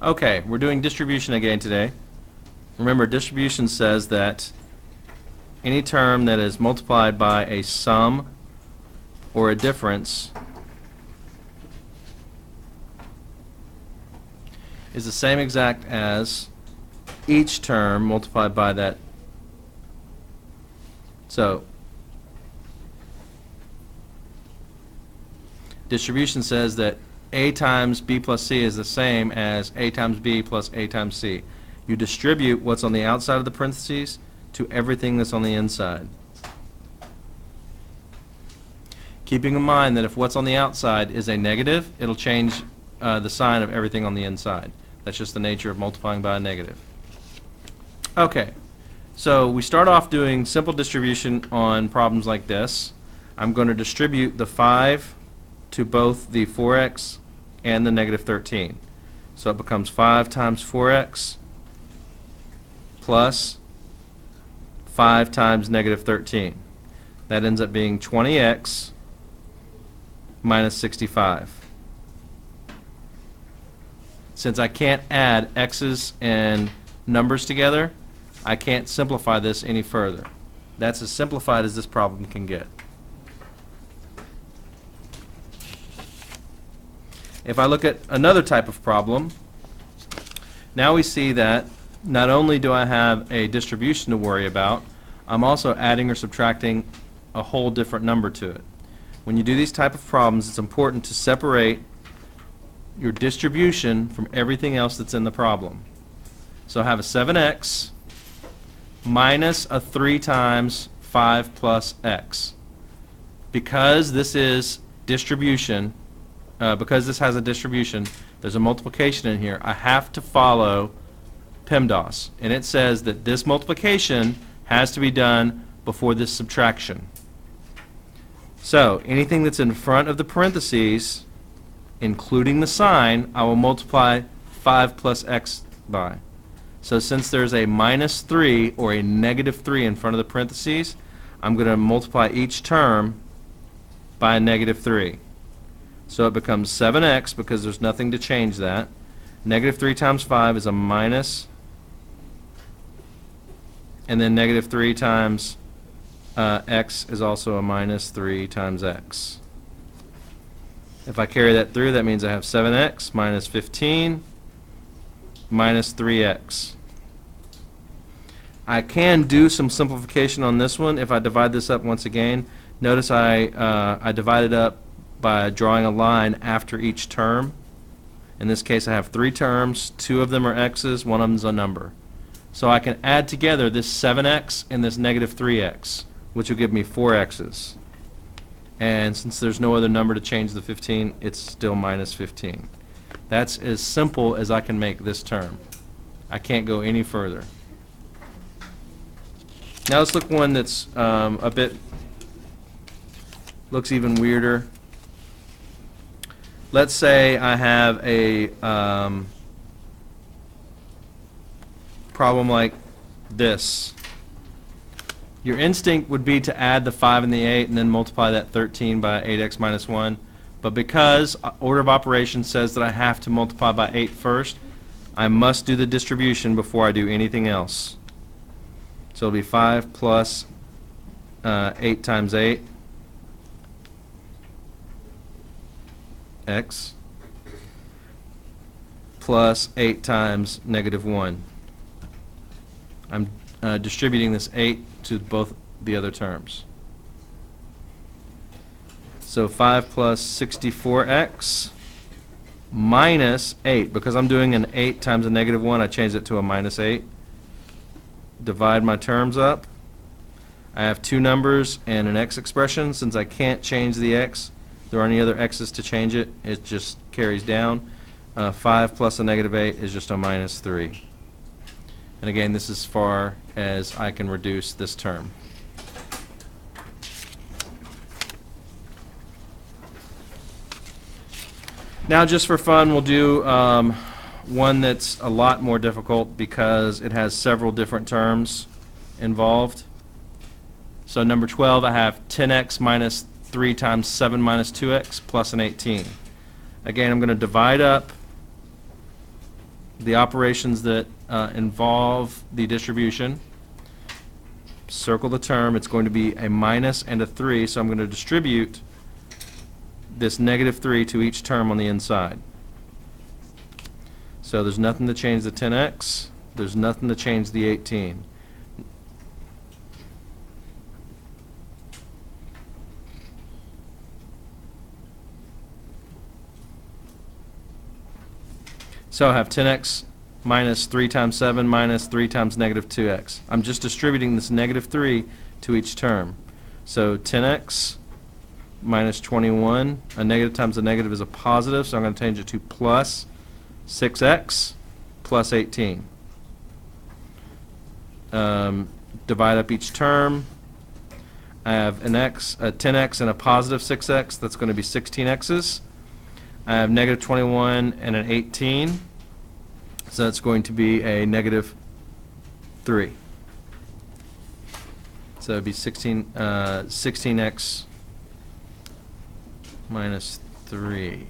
Okay, we're doing distribution again today. Remember, distribution says that any term that is multiplied by a sum or a difference is the same exact as each term multiplied by that. So, distribution says that a times b plus c is the same as a times b plus a times c. You distribute what's on the outside of the parentheses to everything that's on the inside. Keeping in mind that if what's on the outside is a negative, it'll change the sign of everything on the inside. That's just the nature of multiplying by a negative. Okay, so we start off doing simple distribution on problems like this. I'm going to distribute the 5 to both the 4x and the negative 13. So it becomes 5 times 4x plus 5 times negative 13. That ends up being 20x minus 65. Since I can't add x's and numbers together, I can't simplify this any further. That's as simplified as this problem can get. If I look at another type of problem, now we see that not only do I have a distribution to worry about, I'm also adding or subtracting a whole different number to it. When you do these type of problems, it's important to separate your distribution from everything else that's in the problem. So I have a 7x minus a 3 times 5 plus x. Because this is distribution, because this has a distribution, there's a multiplication in here, I have to follow PEMDAS. And it says that this multiplication has to be done before this subtraction. So anything that's in front of the parentheses, including the sign, I will multiply 5 plus x by. So since there's a minus 3 or a negative 3 in front of the parentheses, I'm going to multiply each term by a negative 3. So it becomes 7x because there's nothing to change that. Negative 3 times 5 is a minus, and then negative 3 times x is also a minus 3 times x. If I carry that through, that means I have 7x minus 15 minus 3x. I can do some simplification on this one if I divide this up once again. Notice I divided up by drawing a line after each term. In this case, I have 3 terms. 2 of them are x's, 1 of them is a number. So I can add together this 7x and this negative 3x, which will give me 4x's. And since there's no other number to change the 15, it's still minus 15. That's as simple as I can make this term. I can't go any further. Now let's look one that's looks even weirder. Let's say I have a problem like this. Your instinct would be to add the 5 and the 8 and then multiply that 13 by 8x minus 1. But because order of operations says that I have to multiply by 8 first, I must do the distribution before I do anything else. So it'll be 5 plus 8 times 8 x plus 8 times negative 1. I'm distributing this 8 to both the other terms. So 5 plus 64x minus 8. Because I'm doing an 8 times a negative 1, I change it to a minus 8. Divide my terms up. I have 2 numbers and an x expression. Since I can't change the x, there aren't any other x's to change it. It just carries down. 5 plus a negative 8 is just a minus 3. And again, this is as far as I can reduce this term. Now, just for fun, we'll do one that's a lot more difficult because it has several different terms involved. So number 12, I have 10x minus 3 times 7 minus 2x plus an 18. Again, I'm going to divide up the operations that involve the distribution. Circle the term. It's going to be a minus and a 3, so I'm going to distribute this negative 3 to each term on the inside. So there's nothing to change the 10x. There's nothing to change the 18. So I have 10x minus 3 times 7 minus 3 times negative 2x. I'm just distributing this negative 3 to each term. So 10x minus 21, a negative times a negative is a positive, so I'm going to change it to plus 6x plus 18. Divide up each term. I have an x, a 10x and a positive 6x. That's going to be 16x's. I have negative 21 and an 18. So that's going to be a negative 3. So it would be 16x minus 3.